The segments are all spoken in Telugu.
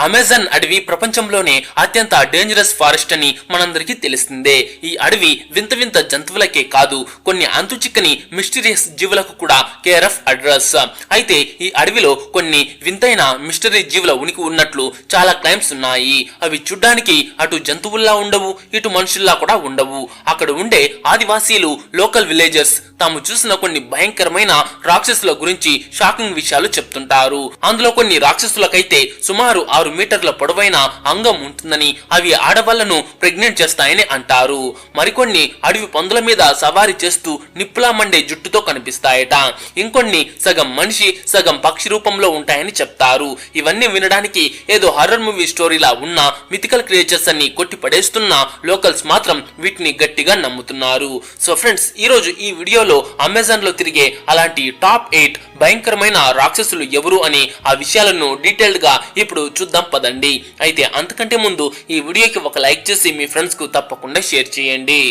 అమెజాన్ అడవి ప్రపంచంలోనే అత్యంత డేంజరస్ ఫారెస్ట్ అని మనందరికీ తెలిసిందే. ఈ అడవి వింత వింత జంతువులకే కాదు, కొన్ని అంతుచిక్కని మిస్టీరియస్ జీవులకు కూడా కేర్ ఆఫ్ అడ్రస్. అయితే ఈ అడవిలో కొన్ని వింతైన మిస్టరీ జీవుల ఉనికి ఉన్నట్లు చాలా క్లైమ్స్ ఉన్నాయి. అవి చూడ్డానికి అటు జంతువుల్లా ఉండవు, ఇటు మనుషుల్లా కూడా ఉండవు. అక్కడ ఉండే ఆదివాసీలు, లోకల్ విలేజర్స్ తాము చూసిన కొన్ని భయంకరమైన రాక్షసుల గురించి షాకింగ్ విషయాలు చెప్తుంటారు. అందులో కొన్ని రాక్షసులకైతే సుమారు 6 మీటర్ల పొడవైన అంగం ఉంటుందని, అవి ఆడవాళ్లను ప్రెగ్నెంట్ చేస్తాయని అంటారు. మరికొన్ని అడవి పందుల మీద సవారీ చేస్తూ నిప్పులా మండే జుట్టుతో కనిపిస్తాయట. ఇంకొన్ని సగం మనిషి సగం పక్షి రూపంలో ఉంటాయని చెప్తారు. ఇవన్నీ వినడానికి ఏదో హర్రర్ మూవీ స్టోరీలా ఉన్న మిథికల్ క్రియేచర్స్ అన్ని కొట్టి పడేస్తున్న లోకల్స్ మాత్రం వీటిని గట్టిగా నమ్ముతున్నారు. సో ఫ్రెండ్స్, ఈ రోజు ఈ వీడియోలో అమెజాన్ లో తిరిగే అలాంటి టాప్ 8 భయంకరమైన రాక్షసులు ఎవరు అని ఆ విషయాలను డీటెయిల్డ్ గా ఇప్పుడు చూద్దాం పదండి. అయితే అంతకంటే ముందు ఈ వీడియోకి ఒక లైక్ చేసి మీ ఫ్రెండ్స్ కు తప్పకుండా షేర్ చేయండి.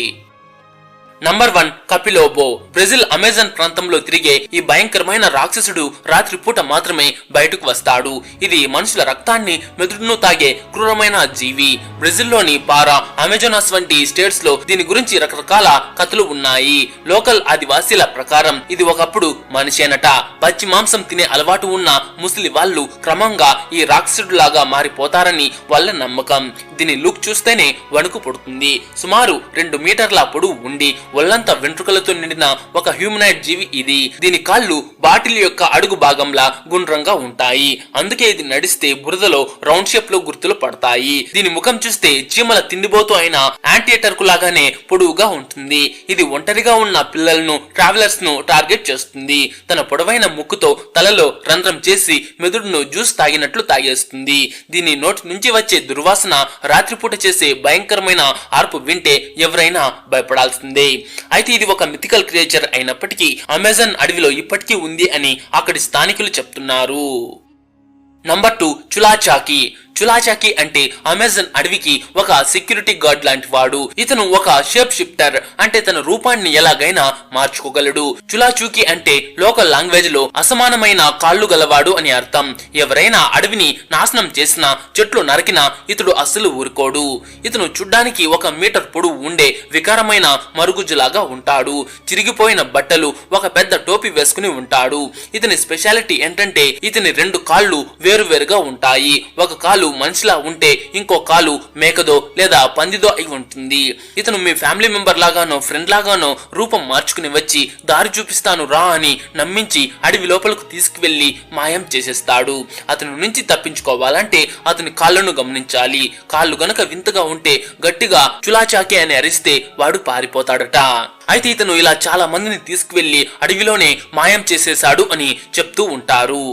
నంబర్ 1, కపిలోబో. బ్రెజిల్ అమెజాన్ ప్రాంతంలో తిరిగే ఈ భయంకరమైన రాక్షసుడు రాత్రిపూట మాత్రమే బయటకు వస్తాడు. ఇది మనుషుల రక్తాన్ని, మెదడును తాగే క్రూరమైన జీవి. బ్రెజిల్లోని పారా, అమెజానాస్ వంటి స్టేట్స్ లో దీని గురించి రకరకాల కథలు ఉన్నాయి. లోకల్ ఆదివాసీల ప్రకారం ఇది ఒకప్పుడు మనిషేనట. పచ్చి మాంసం తినే అలవాటు ఉన్న ముసలి వాళ్ళు క్రమంగా ఈ రాక్షసుడు లాగా మారిపోతారని వాళ్ళ నమ్మకం. దీని లుక్ చూస్తేనే వణుకు పుడుతుంది. సుమారు 2 మీటర్ల పొడవు ఉండి ఒళ్లంతా వెంట్రుకలతో నిండిన ఒక హ్యూమనాయిడ్ జీవి ఇది. దీని కాళ్ళు బాటిల్ యొక్క అడుగు భాగంలా గుండ్రంగా ఉంటాయి. అందుకే ఇది నడిస్తే బురదలో రౌండ్ షేప్ లో గుర్తులు పడతాయి. దీని ముఖం చూస్తే చీమల తిండిబోతు అయిన యాంటీటర్కు లాగానే పొడవుగా ఉంటుంది. ఇది ఒంటరిగా ఉన్న పిల్లలను, ట్రావెలర్స్ ను టార్గెట్ చేస్తుంది. తన పొడవైన ముక్కుతో తలలో రంధ్రం చేసి మెదడును జ్యూస్ తాగినట్లు తాగేస్తుంది. దీని నోటి నుంచి వచ్చే దుర్వాసన, రాత్రిపూట చేసే భయంకరమైన ఆర్పు వింటే ఎవరైనా భయపడాల్సిందే. అయితే ఇది ఒక మిథికల్ క్రియేచర్ అయినప్పటికీ అమెజాన్ అడవిలో ఇప్పటికీ ఉంది అని అక్కడి స్థానికులు చెప్తున్నారు. నంబర్ 2, చులాచాకి. చులాచాకి అంటే అమెజాన్ అడవికి ఒక సెక్యూరిటీ గార్డ్ లాంటి వాడు. ఇతను ఒక షేప్ షిఫ్టర్, అంటే తన రూపాన్ని ఎలాగైనా మార్చుకోగలడు. చులాచూకి అంటే లోకల్ లాంగ్వేజ్ లో అసమానమైన కాళ్ళు గలవాడు అని అర్థం. ఎవరైనా అడవిని నాశనం చేసినా, చెట్లు నరికినా ఇతడు అస్సలు ఊరుకోడు. ఇతను చూడ్డానికి 1 మీటర్ పొడవు ఉండే వికారమైన మరుగుజ్జులాగా ఉంటాడు. చిరిగిపోయిన బట్టలు, ఒక పెద్ద టోపీ వేసుకుని ఉంటాడు. ఇతని స్పెషాలిటీ ఏంటంటే ఇతని 2 కాళ్ళు వేరువేరుగా ఉంటాయి. ఒక కాలు మనిషిలా ఉంటే ఇంకో కాలు మేకదో లేదా పందిదో అయి ఉంటుంది. ఇతను మీ ఫ్యామిలీ మెంబర్ లాగానో, ఫ్రెండ్ లాగానో రూపం మార్చుకుని వచ్చి దారి చూపిస్తాను రా అని నమ్మించి అడవి లోపలకు తీసుకువెళ్లి మాయం చేసేస్తాడు. అతని నుంచి తప్పించుకోవాలంటే అతని కాళ్ళను గమనించాలి. కాళ్ళు గనక వింతగా ఉంటే గట్టిగా చులాచాకే అని అరిస్తే వాడు పారిపోతాడట. అయితే ఇతను ఇలా చాలా మందిని తీసుకువెళ్లి అడవిలోనే మాయం చేసేశాడు అని చెప్తూ ఉంటారు.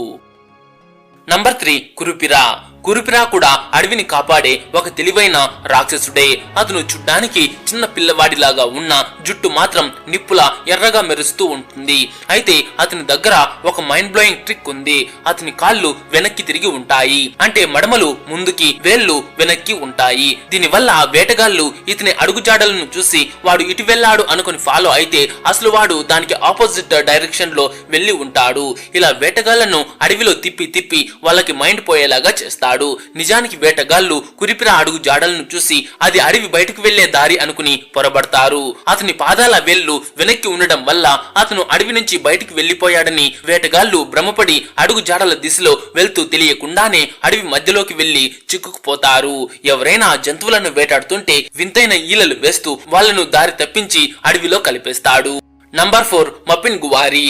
నంబర్ 3, కురుపిరా. కురుపిరా కూడా అడవిని కాపాడే ఒక తెలివైన రాక్షసుడే. అతను చూడ్డానికి చిన్న పిల్లవాడిలాగా ఉన్న జుట్టు మాత్రం నిప్పులా ఎర్రగా మెరుస్తూ ఉంటుంది. అయితే అతని దగ్గర ఒక మైండ్ బ్లోయింగ్ ట్రిక్ ఉంది. అతని కాళ్ళు వెనక్కి తిరిగి ఉంటాయి, అంటే మడమలు ముందుకి, వేళ్లు వెనక్కి ఉంటాయి. దీనివల్ల వేటగాళ్లు ఇతని అడుగుజాడలను చూసి వాడు ఇటు వెళ్లాడు అనుకుని ఫాలో అయితే అసలు వాడు దానికి ఆపోజిట్ డైరెక్షన్ లో వెళ్లి ఉంటాడు. ఇలా వేటగాళ్లను అడవిలో తిప్పి తిప్పి వాళ్ళకి మైండ్ పోయేలాగా చేస్తాడు. నిజానికి వేటగాళ్లు కురిపిరా అడుగు జాడలను చూసి అది అడవి బయటకు వెళ్లే దారి అనుకుని పొరబడతారు. అతని పాదాల వేళ్లు వెనక్కి ఉండడం వల్ల అతను అడవి నుంచి బయటికి వెళ్లిపోయాడని వేటగాళ్లు భ్రమపడి అడుగు జాడల దిశలో వెళ్తూ తెలియకుండానే అడవి మధ్యలోకి వెళ్లి చిక్కుకుపోతారు. ఎవరైనా జంతువులను వేటాడుతుంటే వింతైన ఈలలు వేస్తూ వాళ్లను దారి తప్పించి అడవిలో కలిపేస్తాడు. నంబర్ 4, మపిన్ గువారి.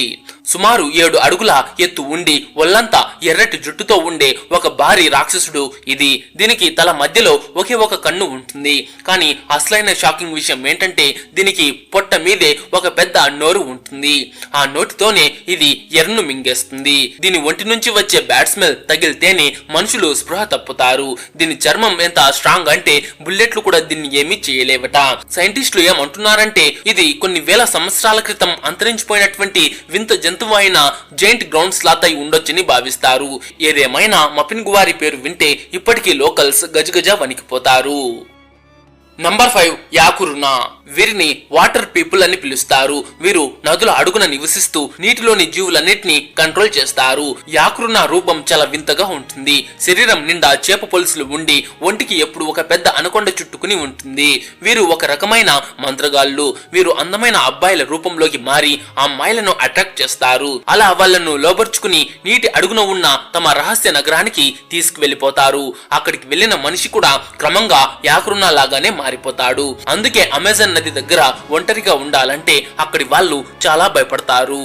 సుమారు 7 అడుగుల ఎత్తు ఉండి ఒళ్లంతా ఎర్రటి జుట్టుతో ఉండే ఒక భారీ రాక్షసుడు ఇది. దీనికి తల మధ్యలో ఒకే ఒక కన్ను ఉంటుంది. కానీ అసలైన షాకింగ్ విషయం ఏంటంటే దీనికి పొట్ట మీదే ఒక పెద్ద నోరు ఉంటుంది. ఆ నోటితోనే ఇది ఎర్రను మింగేస్తుంది. దీని ఒంటి నుంచి వచ్చే బ్యాడ్ స్మెల్ తగిలితేనే మనుషులు స్పృహ తప్పుతారు. దీని చర్మం ఎంత స్ట్రాంగ్ అంటే బుల్లెట్లు కూడా దీన్ని ఏమీ చేయలేవట. సైంటిస్టులు ఏమంటున్నారంటే ఇది కొన్ని వేల సంవత్సరాల క్రితం అంతరించిపోయినటువంటి వింత జంతువు అయిన జైంట్ గ్రౌండ్ స్లాత్ అయి ఉండొచ్చని భావిస్తారు. ఏదేమైనా మపిన్ గువారి పేరు వింటే ఇప్పటికీ లోకల్స్ గజగజ వణికిపోతారు. నంబర్ 5 యాకురునా. వీరిని వాటర్ పీపుల్ అని పిలుస్తారు. వీరు నదుల అడుగున నివసిస్తూ నీటిలోని జీవులన్నిటిని కంట్రోల్ చేస్తారు. యాకురునా రూపం చాలా వింతగా ఉంటుంది. శరీరం నిండా చేప పొలుసులు ఉండి ఒంటికి ఎప్పుడు ఒక పెద్ద అనకొండ చుట్టుకుని ఉంటుంది. వీరు ఒక రకమైన మంత్రగాళ్ళు. వీరు అందమైన అబ్బాయిల రూపంలోకి మారి ఆ అమ్మాయిలను అట్రాక్ట్ చేస్తారు. అలా వాళ్లను లోబర్చుకుని నీటి అడుగున ఉన్న తమ రహస్య నగరానికి తీసుకువెళ్లిపోతారు. అక్కడికి వెళ్లిన మనిషి కూడా క్రమంగా యాకురునా లాగానే మారిపోతాడు. అందుకే అమెజాన్ నది దగ్గర ఒంటరిగా ఉండాలంటే అక్కడి వాళ్ళు చాలా భయపడతారు.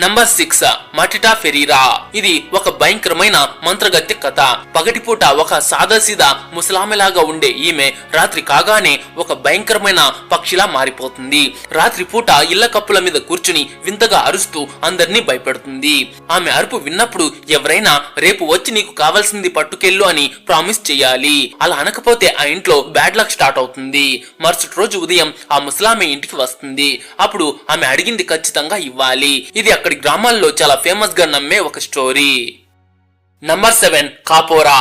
Number 6 Matita Ferreira. ఇది ఒక భయంకరమైన మంత్రగత్తె కథ. పగటిపూట ఒక సాదాసీదా ముసలామెలాగా ఉండే ఈమె రాత్రి కాగానే ఒక భయంకరమైన పక్షిలా మారిపోతుంది. రాత్రి పూట ఇళ్ల కప్పుల మీద కూర్చుని వింతగా అరుస్తూ అందరినీ భయపెడుతుంది. ఆమె అరుపు విన్నప్పుడు ఎవరైనా రేపు వచ్చి నీకు కావాల్సింది పట్టుకెళ్ళు అని ప్రామిస్ చెయ్యాలి. అలా అనకపోతే ఆ ఇంట్లో బ్యాడ్ లక్ స్టార్ట్ అవుతుంది. మరుసటి రోజు ఉదయం ఆ ముసలామె ఇంటికి వస్తుంది. అప్పుడు ఆమె అడిగింది ఖచ్చితంగా ఇవ్వాలి. ఇది అక్కడి గ్రామాల్లో చాలా ఫేమస్ గా నమ్మే ఒక స్టోరీ. నంబర్ 7 కాపోరా.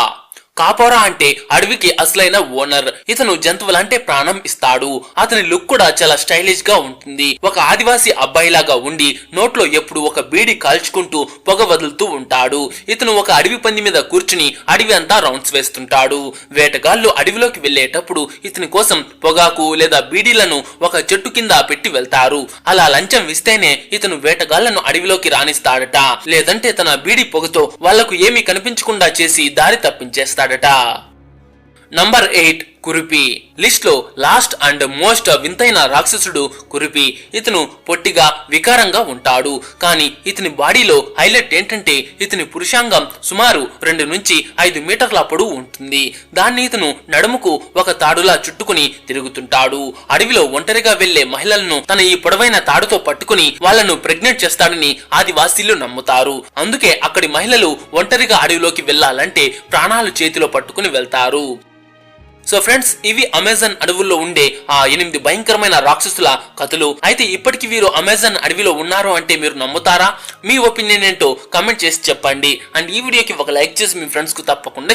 కాపోరా అంటే అడవికి అసలైన ఓనర్. ఇతను జంతువులంటే ప్రాణం ఇస్తాడు. అతని లుక్ కూడా చాలా స్టైలిష్ గా ఉంటుంది. ఒక ఆదివాసీ అబ్బాయిలాగా ఉండి నోట్లో ఎప్పుడు ఒక బీడి కాల్చుకుంటూ పొగ వదులుతూ ఉంటాడు. ఇతను ఒక అడవి పంది మీద కూర్చుని అడవి అంతా రౌండ్స్ వేస్తుంటాడు. వేటగాళ్లు అడవిలోకి వెళ్లేటప్పుడు ఇతని కోసం పొగాకు లేదా బీడీలను ఒక చెట్టు కింద పెట్టి వెళ్తారు. అలా లంచం ఇస్తేనే ఇతను వేటగాళ్లను అడవిలోకి రాణిస్తాడట. లేదంటే తన బీడి పొగతో వాళ్లకు ఏమీ కనిపించకుండా చేసి దారి తప్పించేస్తాడు. నంబర్ 8 కురిపి. లిస్ట్ లో లాస్ట్ అండ్ మోస్ట్ వింతైన రాక్షసుడు కురిపి. ఇతను పొట్టిగా వికారంగా ఉంటాడు. కానీ ఇతని బాడీలో హైలైట్ ఏంటంటే ఇతని పురుషాంగం సుమారు 2 నుంచి 5 మీటర్ల పొడవు ఉంటుంది. దాన్ని ఇతను నడుముకు ఒక తాడులా చుట్టుకుని తిరుగుతుంటాడు. అడవిలో ఒంటరిగా వెళ్లే మహిళలను తన ఈ పొడవైన తాడుతో పట్టుకుని వాళ్లను ప్రెగ్నెంట్ చేస్తాడని ఆదివాసీలు నమ్ముతారు. అందుకే అక్కడి మహిళలు ఒంటరిగా అడవిలోకి వెళ్లాలంటే ప్రాణాలు చేతిలో పట్టుకుని వెళ్తారు. సో ఫ్రెండ్స్, ఇవి అమెజాన్ అడవుల్లో ఉండే ఆ 8 భయంకరమైన రాక్షసుల కథలు. అయితే ఇప్పటికి వీరు అమెజాన్ అడవిలో ఉన్నారు అంటే మీరు నమ్ముతారా? మీ ఒపీనియన్ ఏంటో కమెంట్ చేసి చెప్పండి. అండ్ ఈ వీడియోకి ఒక లైక్ చేసి మీ ఫ్రెండ్స్ కు తప్పకుండా